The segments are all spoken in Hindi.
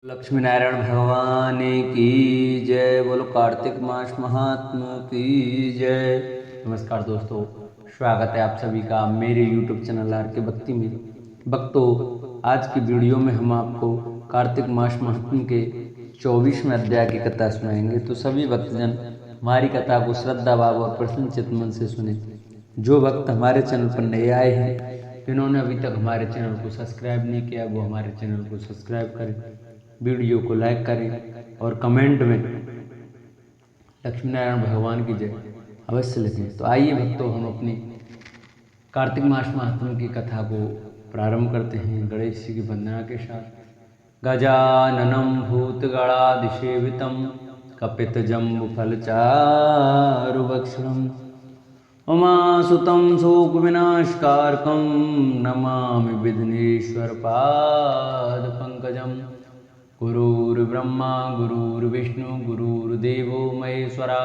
लक्ष्मी नारायण भगवान की जय। बोलो कार्तिक मास महात्मा की जय। नमस्कार दोस्तों, स्वागत है आप सभी का मेरे YouTube चैनल आर के भक्ति में। भक्तों, आज की वीडियो में हम आपको कार्तिक मास महात्मा के 24वें अध्याय की कथा सुनाएंगे। तो सभी भक्तजन हमारी कथा को श्रद्धा भाव और प्रसन्न चित्त मन से सुने। जो भक्त हमारे चैनल पर नए आए हैं, जिन्होंने अभी तक हमारे चैनल को सब्सक्राइब नहीं किया, वो हमारे चैनल को सब्सक्राइब करें, वीडियो को लाइक करें और कमेंट में लक्ष्मी नारायण भगवान की जय अवश्य लिखें। तो आइए भक्तों, हम अपनी कार्तिक मास महात्मा की कथा को प्रारंभ करते हैं गणेश जी की वंदना के साथ। गजाननं भूतगणाधिसेवितं कपितजम्बुफलचारुभक्षणं उमासुतं शोकविनाशकारकं नमामि विघ्नेश्वरपादपङ्कजम्। गुरुर्ब्रह्मा गुरुर्विष्णु गुरुर्देवो महेश्वरा,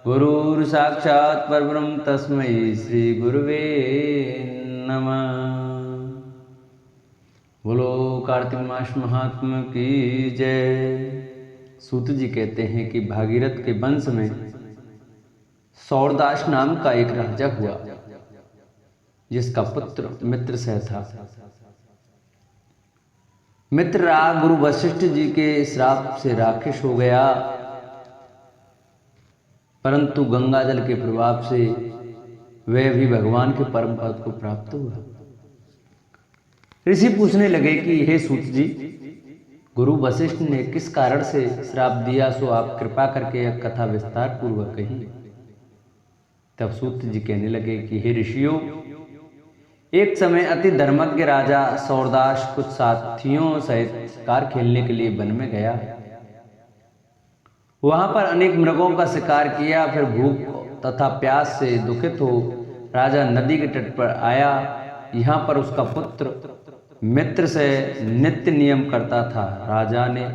गुरुर्साक्षात् परब्रह्म तस्मै श्री गुरुवे नमः। बोलो कार्तिक मास महात्मा की जय। सूत जी कहते हैं कि भागीरथ के वंश में सौरदास नाम का एक राजा हुआ, जिसका पुत्र मित्रसेन था। मित्र गुरु वशिष्ठ जी के श्राप से राक्षस हो गया, परंतु गंगा जल के प्रभाव से वह भी भगवान के परम पद को प्राप्त हुआ। ऋषि पूछने लगे कि हे सूत जी, गुरु वशिष्ठ ने किस कारण से श्राप दिया, सो आप कृपा करके यह कथा विस्तार पूर्वक कहिए। तब सूत जी कहने लगे कि हे ऋषियों, एक समय अति धर्मज्ञ राजा सौरदास कुछ साथियों सहित शिकार खेलने के लिए वन में गया। वहां पर अनेक मृगों का शिकार किया। फिर भूख तथा प्यास से दुखित हो राजा नदी के तट पर आया। यहाँ पर उसका पुत्र मित्र से नित्य नियम करता था। राजा ने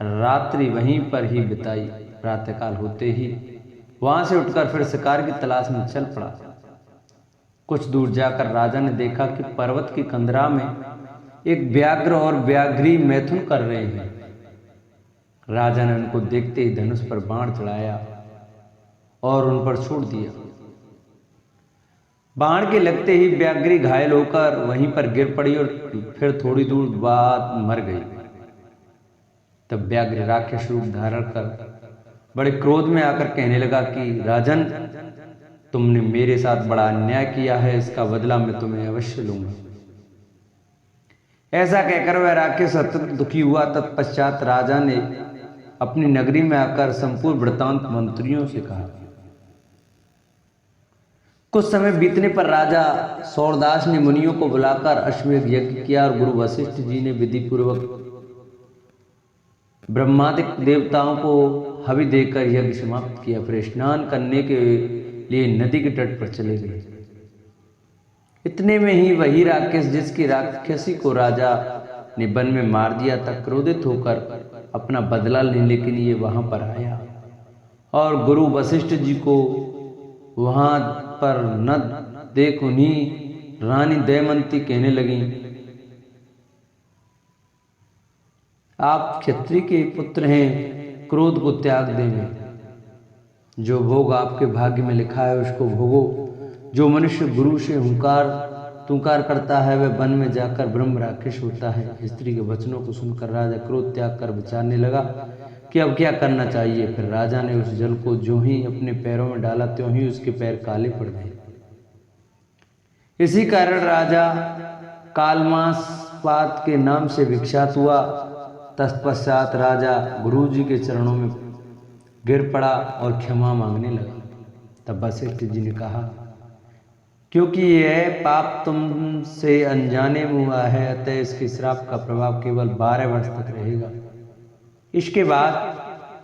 रात्रि वहीं पर ही बिताई। प्रातःकाल होते ही वहां से उठकर फिर शिकार की तलाश में चल पड़ा। कुछ दूर जाकर राजा ने देखा कि पर्वत की कंदरा में एक व्याघ्र और व्याघ्री मैथुन कर रहे हैं। राजा ने उनको देखते ही धनुष पर बाण चढ़ाया और उन पर छोड़ दिया। बाण के लगते ही व्याघ्री घायल होकर वहीं पर गिर पड़ी और फिर थोड़ी दूर बाद मर गई। तब व्याघ्र राक्षस रूप धारण कर बड़े क्रोध में आकर कहने लगा कि राजन, तुमने मेरे साथ बड़ा अन्याय किया है, इसका बदला मैं तुम्हें अवश्य लूंगा। ऐसा कहकर वह राक्षस अत्यंत दुखी हुआ। तत्पश्चात राजा ने अपनी नगरी में आकर संपूर्ण वृत्तांत मंत्रियों से कहा। कुछ समय बीतने पर राजा सौरदास ने मुनियों को बुलाकर अश्वमेध यज्ञ किया और गुरु वशिष्ठ जी ने विधि पूर्वक ब्रह्मादिक देवताओं को हवि देकर यज्ञ समाप्त किया। फिर स्नान करने के लिए नदी के तट पर चले गए। इतने में ही वही राक्षस जिसकी राक्षसी को राजा ने वन में मार दिया था, क्रोधित होकर अपना बदला लेने के लिए वहां पर आया और गुरु वशिष्ठ जी को वहां पर न देख उन्हीं रानी दमयंती कहने लगी, आप क्षत्रिय के पुत्र हैं, क्रोध को त्याग देंगे। जो भोग आपके भाग्य में लिखा है उसको भोगो। जो मनुष्य गुरु से तुकार करता है वह वन में जाकर ब्रह्म राक्षस होता है। स्त्री के वचनों को सुनकर राजा क्रोध त्याग कर विचारने लगा कि अब क्या करना चाहिए। फिर राजा ने उस जल को जो ही अपने पैरों में डाला, त्यों ही उसके पैर काले पड़ गए। इसी कारण राजा कालमासपात के नाम से विख्यात हुआ। तत्पश्चात राजा गुरु जी के चरणों में गिर पड़ा और क्षमा मांगने लगा। तब वशिष्ठ जी ने कहा, क्योंकि यह पाप तुमसे अनजाने में हुआ है, अतः इसके श्राप का प्रभाव केवल 12 वर्ष तक रहेगा। इसके बाद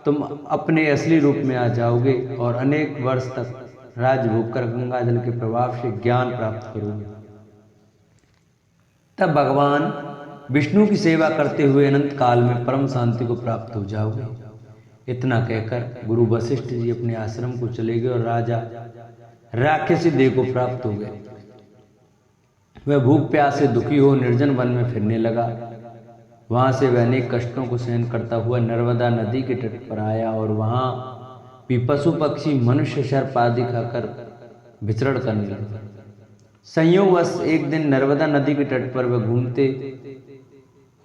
तुम अपने असली रूप में आ जाओगे और अनेक वर्ष तक राजभोग कर गंगा जल के प्रभाव से ज्ञान प्राप्त करोगे। तब भगवान विष्णु की सेवा करते हुए अनंत काल में परम शांति को प्राप्त हो जाओगे। इतना कहकर गुरु वशिष्ठ जी अपने आश्रम को चले गए और राजा राक्षसी देह को प्राप्त हो गए। वह भूख प्यास से दुखी हो निर्जन वन में फिरने लगा। वहाँ से वह अनेक कष्टों को सहन करता हुआ नर्मदा नदी के तट पर आया और वहाँ भी पशु पक्षी मनुष्य सर्प आदि खाकर विचरण करने लगे। संयोगवश एक दिन नर्मदा नदी के तट पर वह घूमते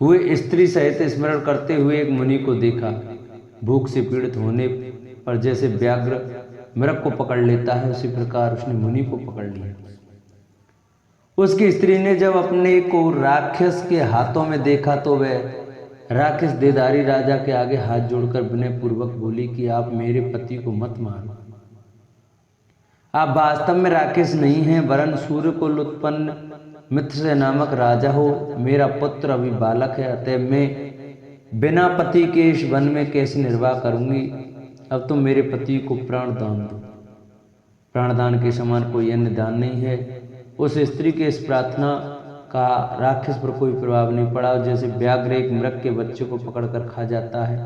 हुए स्त्री सहित स्मरण करते हुए एक मुनि को देखा। भूख से पीड़ित होने पर जैसे व्याघ्र मृग को पकड़ लेता है, उसी प्रकार उसने मुनि को पकड़ लिया। उसकी स्त्री ने जब अपने को राक्षस के हाथों में देखा तो वह राक्षस देहधारी राजा के आगे हाथ जोड़कर विनय पूर्वक बोली कि आप मेरे पति को मत मारो। आप वास्तव में राक्षस नहीं हैं, वरन सूर्य को उत्पन्न मित्र नामक राजा हो। मेरा पुत्र अभी बालक है, अतः मैं बिना पति के इस वन में कैसे निर्वाह करूंगी। अब तुम मेरे पति को प्राणदान दो। प्राणदान के समान कोई अन्य दान नहीं है। उस स्त्री के इस प्रार्थना का राक्षस पर कोई प्रभाव नहीं पड़ा। जैसे व्याघ्र एक मृग के बच्चे को पकड़कर खा जाता है,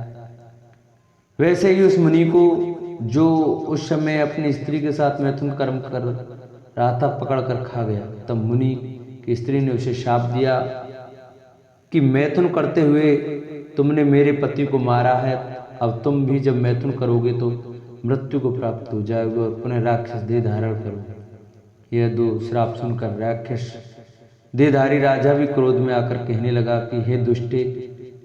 वैसे ही उस मुनि को, जो उस समय अपनी स्त्री के साथ मैथुन कर्म कर रहा था, पकड़कर खा गया। तब मुनि की स्त्री ने उसे शाप दिया कि मैथुन करते हुए तुमने मेरे पति को मारा है। अब तुम भी जब मैथुन करोगे तो मृत्यु को प्राप्त हो जाओगे और पुनः राक्षस देह धारण करोगे। यह दो श्राप सुनकर राक्षस देहधारी राजा भी क्रोध में आकर कहने लगा कि हे दुष्टे,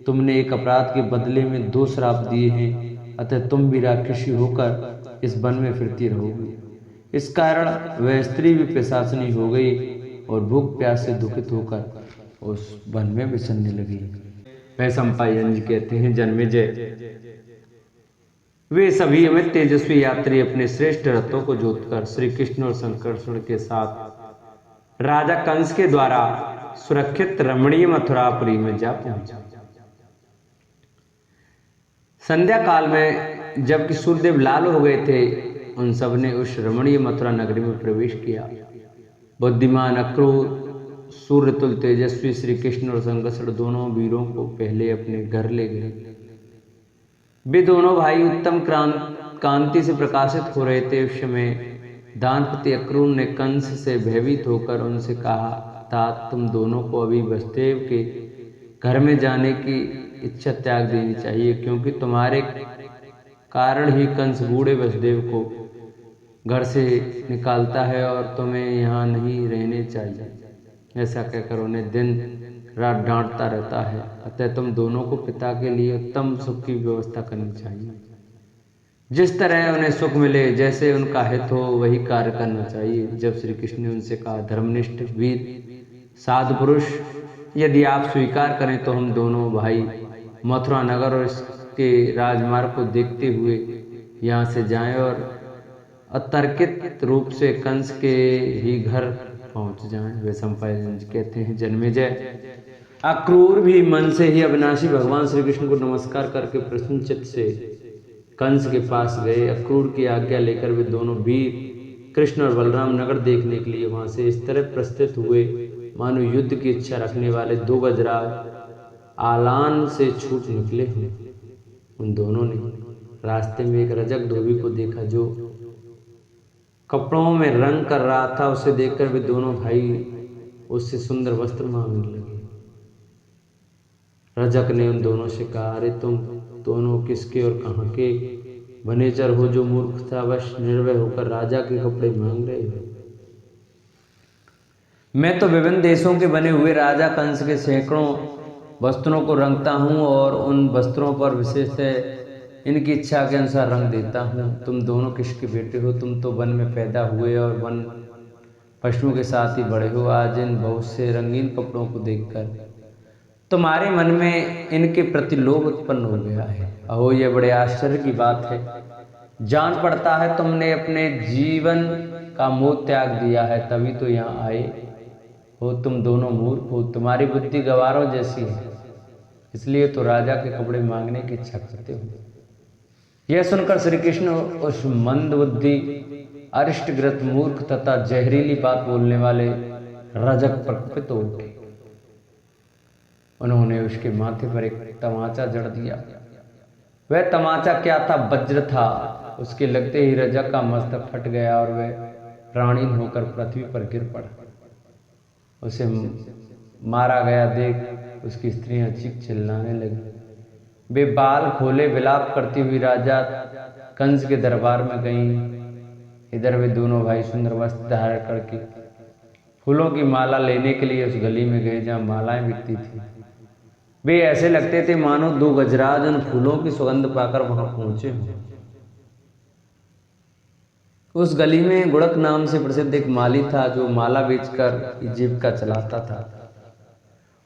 तुमने एक अपराध के बदले में 2 श्राप दिए हैं, अतः तुम भी राक्षसी होकर इस वन में फिरती रहोगी। इस कारण वह स्त्री भी पिशाचनी हो गई और भूख प्यास से दुखित होकर उस वन में विचरने लगी। वैशंपायन जी कहते हैं, जन्मेजय वे सभी अमित तेजस्वी यात्री अपने श्रेष्ठ रथों को जोतकर श्री कृष्ण और संकर्षण के साथ राजा कंस के द्वारा सुरक्षित रमणीय मथुरापुरी में जा पहुंचा। संध्या काल में जबकि सूर्यदेव लाल हो गए थे, उन सब ने उस रमणीय मथुरा नगरी में प्रवेश किया। बुद्धिमान अक्रूर सूर्यतुल तेजस्वी श्री कृष्ण और संकर्षण दोनों वीरों को पहले अपने घर ले गए। वे दोनों भाई उत्तम कांति से प्रकाशित हो रहे थे। उस समय दानपति अक्रूर ने कंस से भयभीत होकर उनसे कहा था, तुम दोनों को अभी वसुदेव के घर में जाने की इच्छा त्याग देनी चाहिए, क्योंकि तुम्हारे कारण ही कंस बूढ़े वसुदेव को घर से निकालता है और तुम्हें यहाँ नहीं रहने चाहिए। ऐसा कहकर उन्हें दिन रात डांटता रहता है। अतः तुम दोनों को पिता के लिए उत्तम सुख की व्यवस्था करनी चाहिए। जिस तरह उन्हें सुख मिले, जैसे उनका हित हो, वही कार्य करना चाहिए। जब श्री कृष्ण ने उनसे कहा, धर्मनिष्ठ वीर साधु पुरुष, यदि आप स्वीकार करें तो हम दोनों भाई मथुरा नगर और इसके राजमार्ग को देखते हुए यहाँ से जाएं और अतर्कित रूप से कंस के ही घर पहुंच जाएं। वे संपायन कहते हैं, जन्मेजय अक्रूर भी मन से ही अविनाशी भगवान श्री कृष्ण को नमस्कार करके प्रसन्नचित्त से कंस के पास गए। अक्रूर की आज्ञा लेकर वे दोनों वीर कृष्ण और बलराम नगर देखने के लिए वहां से इस तरह प्रस्थित हुए मानो युद्ध की इच्छा रखने वाले 2 गजराज आलान से छूट निकले हुए। उन दोनों ने रास्ते में एक रजक धोबी को देखा जो कपड़ों में रंग कर रहा था। उसे देखकर वे दोनों भाई उससे सुंदर वस्त्र मांगने लगे। रजक ने उन दोनों से कहा, अरे तुम दोनों किसके और कहाँ के वनेचर हो जो मूर्खतावश निर्भय होकर राजा के कपड़े मांग रहे हो? मैं तो विभिन्न देशों के बने हुए राजा कंस के सैकड़ों वस्त्रों को रंगता हूँ और उन वस्त्रों पर विशेषतः इनकी इच्छा के अनुसार रंग देता हूँ। तुम दोनों किसके बेटे हो? तुम तो वन में पैदा हुए और वन पशुओं के साथ ही बड़े हो। आज इन बहुत से रंगीन कपड़ों को देखकर तुम्हारे मन में इनके प्रति लोभ उत्पन्न हो गया है। अहो, यह बड़े आश्चर्य की बात है। जान पड़ता है तुमने अपने जीवन का मोह त्याग दिया है, तभी तो यहाँ आए हो। तुम दोनों मूर्ख हो, तुम्हारी बुद्धि गवारों जैसी है, इसलिए तो राजा के कपड़े मांगने की इच्छा करते हो। यह सुनकर श्री कृष्ण उस मंद बुद्धि अरिष्टग्रत मूर्ख तथा जहरीली बात बोलने वाले रजक पर कुपित हो उठे। उन्होंने उसके माथे पर एक तमाचा जड़ दिया। वह तमाचा क्या था? वज्र था। उसके लगते ही रजक का मस्तक फट गया और वह प्राणहीन होकर पृथ्वी पर गिर पड़ा। उसे मारा गया देख उसकी स्त्रियां चीख चिल्लाने लगी। वे बाल खोले विलाप करती हुई राजा कंस के दरबार में गईं। इधर वे दोनों भाई सुंदर वस्त्र धारण करके फूलों की माला लेने के लिए उस गली में गए जहां मालाएं बिकती थी। वे ऐसे लगते थे मानो दो गजराज उन फूलों की सुगंध पाकर वहां पहुंचे हों। उस गली में गुड़क नाम से प्रसिद्ध एक माली था जो माला बेचकर जीविका चलाता था।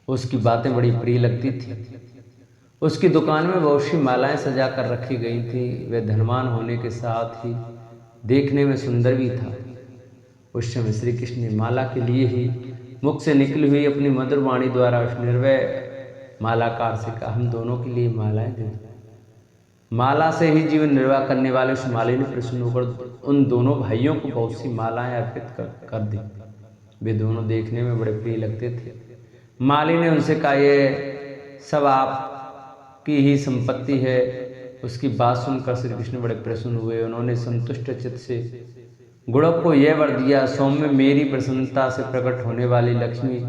उसकी बातें बड़ी प्रिय लगती थी। उसकी दुकान में बहुत सी मालाएं सजा कर रखी गई थी। वह धनवान होने के साथ ही देखने में सुंदर भी था। उस समय श्री कृष्ण ने माला के लिए ही मुख से निकली हुई अपनी मधुर वाणी द्वारा उस निर्भय मालाकार से कहा, हम दोनों के लिए मालाएं दे दो। माला से ही जीवन निर्वाह करने वाले उस माली ने प्रसन्न होकर उन दोनों भाइयों को बहुत सी मालाएं अर्पित कर दी। वे दोनों देखने में बड़े प्रिय लगते थे। माली ने उनसे कहा, ये सब आपकी ही संपत्ति है। उसकी बात सुनकर श्री कृष्ण बड़े प्रसन्न हुए। उन्होंने संतुष्ट चित्त से गुड़क को यह वर दिया, सौम्य मेरी प्रसन्नता से प्रकट होने वाली लक्ष्मी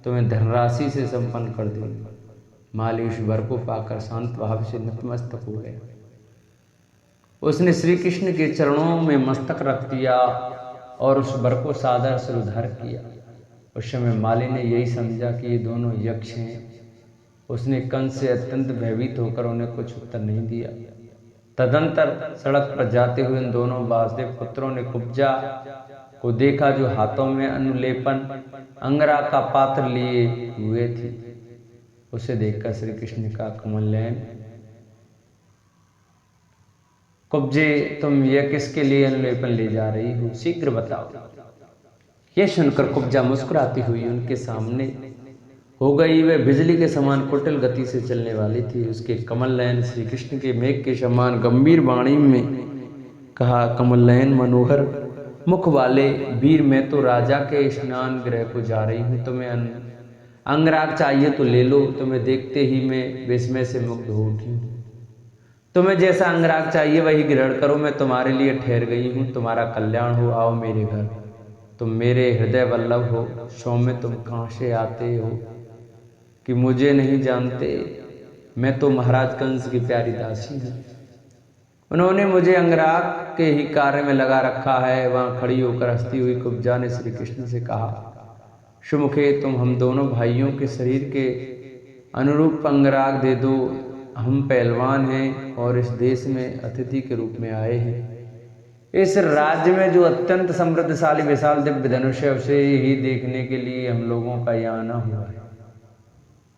तुम्हें धनराशि से संपन्न कर देगी। माली उस वर को पाकर शांत भाव से नतमस्तक हो गया। उसने श्री कृष्ण के चरणों में मस्तक रख दिया और उस वर को सादर से उद्धार किया। उस समय माली ने यही समझा कि ये दोनों यक्ष हैं। उसने कंस से अत्यंत भयभीत होकर उन्हें कुछ उत्तर नहीं दिया। तदंतर सड़क पर जाते हुए उन दोनों वासुदेव पुत्रों ने कुब्जा को देखा जो हाथों में अनुलेपन अंगरा का पात्र लिए हुए थे। उसे देखकर श्री कृष्ण ने कहा, कमलनयन कुब्जे, तुम यह किसके लिए अनुलेपन ले जा रही हो, शीघ्र बताओ। यह सुनकर कुब्जा मुस्कुराती हुई उनके सामने हो गई। वह बिजली के समान कुटिल गति से चलने वाली थी। उसके कमल नयन श्री कृष्ण के मेघ के समान गंभीर वाणी में कहा, कमल नयन मनोहर मुख वाले वीर, मैं तो राजा के स्नान गृह को जा रही हूँ। तुम्हें अंगराग चाहिए तो ले लो। तुम्हें देखते ही मैं विस्मय से मुग्ध हो उठी हूँ। तुम्हें जैसा अंगराग चाहिए वही ग्रहण करो। मैं तुम्हारे लिए ठहर गई हूँ। तुम्हारा कल्याण हो, आओ मेरे घर। तुम मेरे हृदय वल्लभ हो। सौम्य, तुम कहाँ से आते हो कि मुझे नहीं जानते? मैं तो महाराज कंस की प्यारी दासी हूँ। उन्होंने मुझे अंगराग के ही कार्य में लगा रखा है। वहां खड़ी होकर हंसती हुई कुब्जा ने श्री कृष्ण से कहा, सुमुखे, तुम हम दोनों भाइयों के शरीर के अनुरूप अंगराग दे दो। हम पहलवान हैं और इस देश में अतिथि के रूप में आए हैं। इस राज्य में जो अत्यंत समृद्धशाली विशाल दिव्य धनुष है उसे ही देखने के लिए हम लोगों का यहाँ आना हुआ है।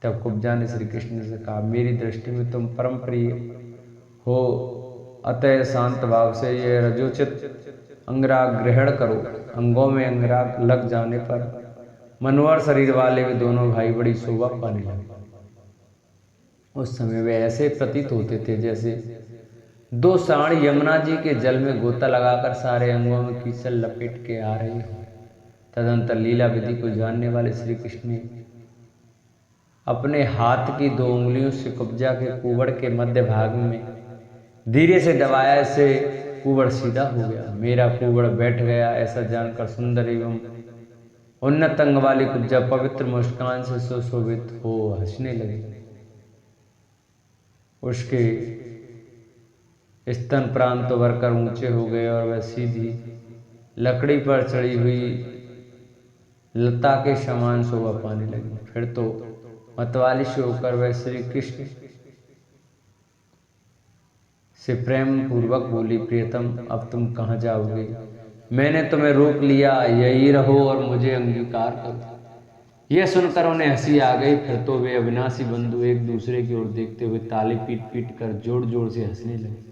तब कुब्जा ने श्री कृष्ण से कहा, मेरी दृष्टि में तुम परम प्रिय हो, अतः शांत भाव से यह रजोचित अंगराग ग्रहण करो। अंगों में अंगराग लग जाने पर मनोहर शरीर वाले वे दोनों भाई बड़ी शोभा पाने लगे। उस समय वे ऐसे प्रतीत होते थे जैसे दो साड़ी यमुना जी के जल में गोता लगाकर सारे अंगों में कीचड़ लपेट के आ रही हो। तदंतर लीला विधि को जानने वाले श्री कृष्ण ने अपने हाथ की 2 उंगलियों से कुब्जा के कुबड़ के मध्य भाग में धीरे से दबाया। इससे कुबड़ सीधा हो गया। मेरा कुबड़ बैठ गया। ऐसा जानकर सुंदर एवं उन्नत अंग वाली कुब्जा पवित्र मुस्कान से सुशोभित हो हंसने लगी। उसके स्तन प्रांत तो भरकर ऊंचे हो गए और वह सीधी लकड़ी पर चढ़ी हुई लता के समान शोभा पाने लगी। फिर तो मतवाली से होकर वह श्री कृष्ण से प्रेम पूर्वक बोली, प्रियतम, अब तुम कहाँ जाओगे? मैंने तुम्हें रोक लिया, यही रहो और मुझे अंगीकार करो। यह सुनकर उन्हें हंसी आ गई। फिर तो वे अविनाशी बंधु एक दूसरे की ओर देखते हुए ताली पीट पीट कर जोर जोर से हंसने लगे।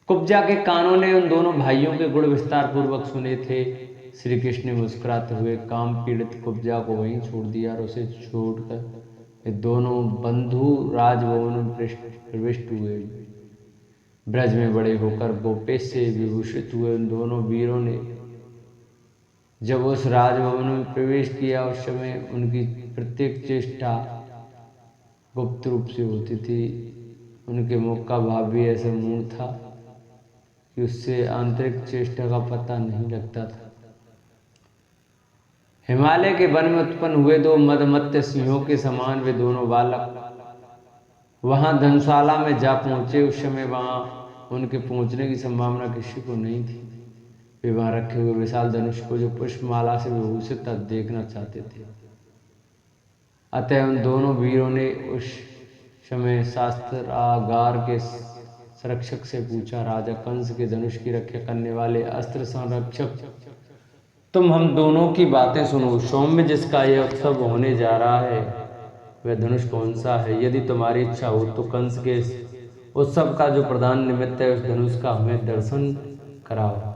कुब्जा के कानों ने उन दोनों भाइयों के गुण विस्तार पूर्वक सुने थे। श्री कृष्ण ने मुस्कुराते हुए काम पीड़ित कुब्जा को वहीं छोड़ दिया और उसे छोड़कर वे दोनों बंधु राजभवन में प्रविष्ट हुए। ब्रज में बड़े होकर गोपेश से विभूषित हुए उन दोनों वीरों ने जब उस राजभवन में प्रवेश किया उस समय उनकी प्रत्येक चेष्टा गुप्त रूप से होती थी। उनके मुख का भाव भी ऐसा मूढ़ था कि उससे आंतरिक चेष्टा का पता नहीं लगता था। हिमालय के वन में उत्पन्न हुए दो मदमत्त सिंहों के समान वे दोनों बालक वहां धर्मशाला में जा पहुंचे। उस समय वहां उनके पहुंचने की संभावना किसी को नहीं थी। वे वहां रखे हुए विशाल धनुष को जो पुष्पमाला से विभूषित था देखना चाहते थे। अतः उन दोनों वीरों ने उस समय शास्त्रागार के संरक्षक से पूछा, राजा कंस के धनुष की रक्षा करने वाले अस्त्र संरक्षक, तुम हम दोनों की बातें सुनो। सौम्य जिसका यह उत्सव होने जा रहा है वह धनुष कौन सा है? यदि तुम्हारी इच्छा हो तो कंस के उत्सव का जो प्रधान निमित्त है उस धनुष का हमें दर्शन कराओ।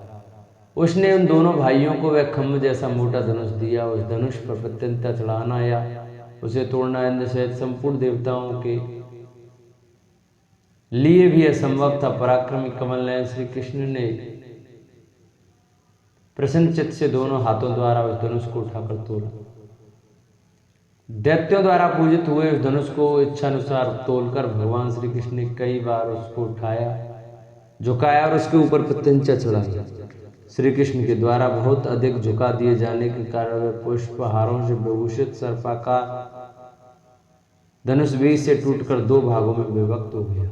उसने उन दोनों भाइयों को वह खम्भ जैसा मोटा धनुष दिया। उस धनुष पर प्रत्यंता चढ़ाना या उसे तोड़ना इंद्र सहित संपूर्ण देवताओं के लिए भी असंभव था। पराक्रमी कमल नयन श्री कृष्ण ने प्रसन्न चित्त से दोनों हाथों द्वारा उस धनुष को उठाकर तोला। दैत्यों द्वारा पूजित हुए उस धनुष को इच्छानुसार तोलकर भगवान श्री कृष्ण ने कई बार उसको उठाया, झुकाया और उसके ऊपर प्रत्यंचा चढ़ाया। श्री कृष्ण के द्वारा बहुत अधिक झुका दिए जाने के कारण वह पुष्पहारों से विभूषित सर्पाकार धनुष बीच से टूटकर दो भागों में विभक्त हो गया।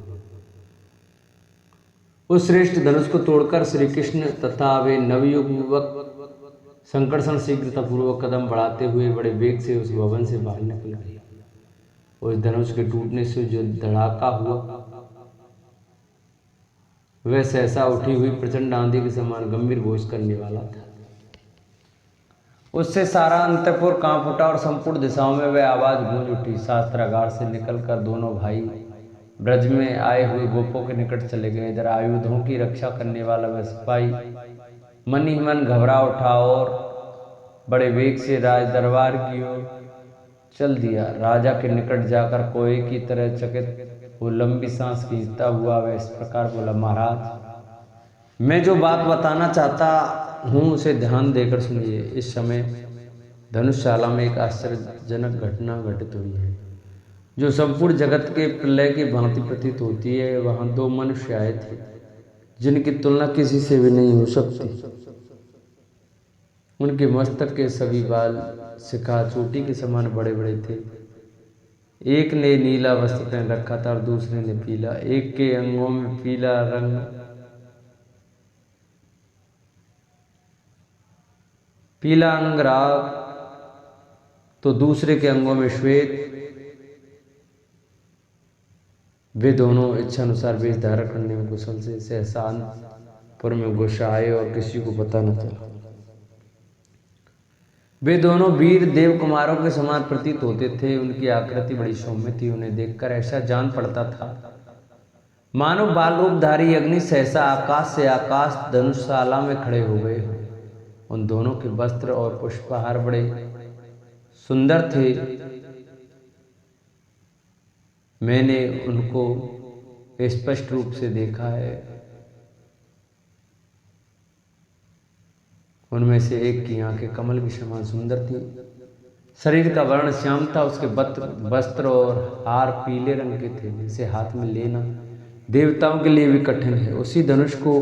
उस श्रेष्ठ धनुष को तोड़कर श्री कृष्ण तथा वे नवयुवक संकर्षण शीघ्रतापूर्वक कदम बढ़ाते हुए बड़े वेग से उस भवन से बाहर निकल गए। उस धनुष के टूटने से जो धड़ाका हुआ वह सहसा उठी हुई प्रचंड आंधी के समान गंभीर घोष करने वाला था। उससे सारा अंतपुर कांप उठा और संपूर्ण दिशाओं में वह आवाज गूंज उठी। शास्त्रागार से निकलकर दोनों भाई ब्रज में आए हुए गोपों के निकट चले गए। इधर आयुधों की रक्षा करने वाला वह सिपाही मन ही मन घबरा उठा और बड़े वेग से राज दरबार की ओर चल दिया। राजा के निकट जाकर कोए की तरह चकित वो लंबी सांस खींचता हुआ वह इस प्रकार बोला, महाराज मैं जो बात बताना चाहता हूँ उसे ध्यान देकर सुनिए। इस समय धनुषशाला में एक आश्चर्यजनक घटना घटित हुई है जो संपूर्ण जगत के प्रलय की भांति प्रतीत होती है। वहां दो मनुष्य आए थे जिनकी तुलना किसी से भी नहीं हो सकती। उनके मस्तक के सभी बाल शिखा चोटी के समान बड़े बड़े थे। एक ने नीला वस्त्र पहन रखा था और दूसरे ने पीला। एक के अंगों में पीला रंग पीला अंगराग तो दूसरे के अंगों में श्वेत। वे दोनों इच्छानुसार वेश धारण करने में कुशल से सहसानपुर में घुस आए और किसी को पता न चला। वे दोनों वीर देव कुमारों के समान प्रतीत होते थे। उनकी आकृति बड़ी सौम्य थी। उन्हें देखकर ऐसा जान पड़ता था मानो बाल रूपधारी अग्नि सहसा आकाश से आकाश धनुषशाला में खड़े हो गए। उन दोनों के वस्त्र और पुष्पहार बड़े सुंदर थे। मैंने उनको स्पष्ट रूप से देखा है। उनमें से एक की आंखें कमल के समान सुंदर थी। शरीर का वर्ण श्याम था। उसके वस्त्र और हार पीले रंग के थे जिसे हाथ में लेना देवताओं के लिए भी कठिन है। उसी धनुष को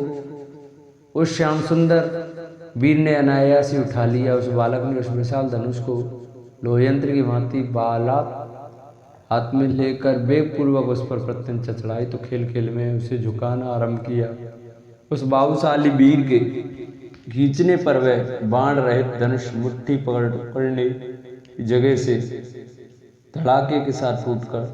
उस श्याम सुंदर वीर ने अनायास ही उठा लिया। उस बालक ने उस विशाल धनुष को लोहयंत्र की भांति बालात हाथ में लेकर वेग पूर्वक उस पर प्रत्यंचा चढ़ाई तो खेल खेल में उसे झुकाना आरंभ किया। उस बाहुशाली वीर के खींचने पर वह बाण रहित धनुष मुट्ठी पकड़ने की जगह से धड़ाके के साथ टूटकर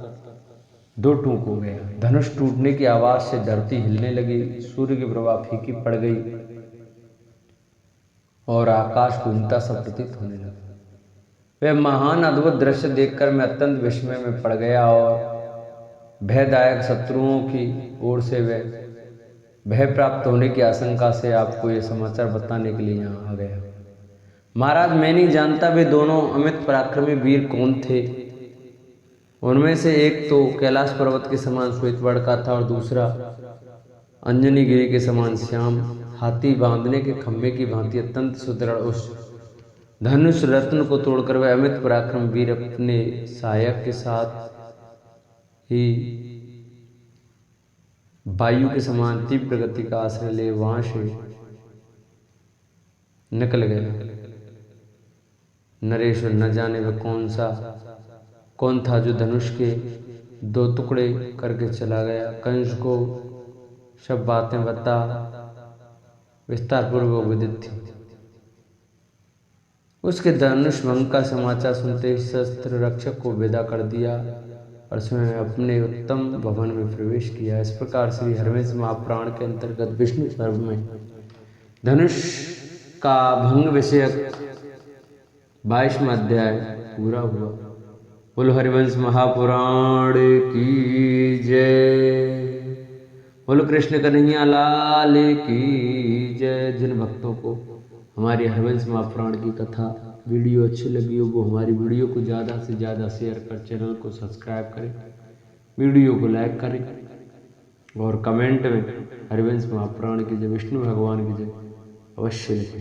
दो टूक हो गया। धनुष टूटने की आवाज से धरती हिलने लगी। सूर्य की प्रभा फीकी पड़ गई और आकाश घूमता सा प्रतीत होने लगा। वह महान अद्भुत दृश्य देखकर मैं अत्यंत विस्मय में पड़ गया और भयदायक शत्रुओं की ओर से वह भय प्राप्त होने की आशंका से आपको यह समाचार बताने के लिए यहाँ आ गया। महाराज मैं नहीं जानता वे दोनों अमित पराक्रमी वीर कौन थे। उनमें से एक तो कैलाश पर्वत के समान श्वेत वर्ण का था और दूसरा अंजनी गिरी के समान श्याम हाथी बांधने के खम्भे की भांति अत्यंत सुदृढ़। उस धनुष रत्न को तोड़कर वह अमित पराक्रम वीर अपने सहायक के साथ ही वायु के समान तीव्र गति का आश्रय ले वहां से निकल गए। नरेश्वर न जाने वह कौन था जो धनुष के 2 टुकड़े करके चला गया। कंस को सब बातें बता विस्तार पूर्वक विदित थी। उसके धनुष भंग का समाचार सुनते ही शस्त्र रक्षक को विदा कर दिया और स्वयं अपने उत्तम भवन में प्रवेश किया। इस प्रकार श्री हरिवंश महापुराण के अंतर्गत विष्णु पर्व में धनुष का भंग विषयक 22वां अध्याय पूरा हुआ। बोलो हरिवंश महापुराण की जय। बोलो कृष्ण कन्हैया लाल की जय। जिन भक्तों को हमारी हरिवंश महापुराण की कथा वीडियो अच्छी लगी हो वो हमारी वीडियो को ज़्यादा से ज़्यादा शेयर कर, चैनल को सब्सक्राइब करें, वीडियो को लाइक करें और कमेंट में हरिवंश महापुराण की जय, विष्णु भगवान की जय अवश्य लिखें।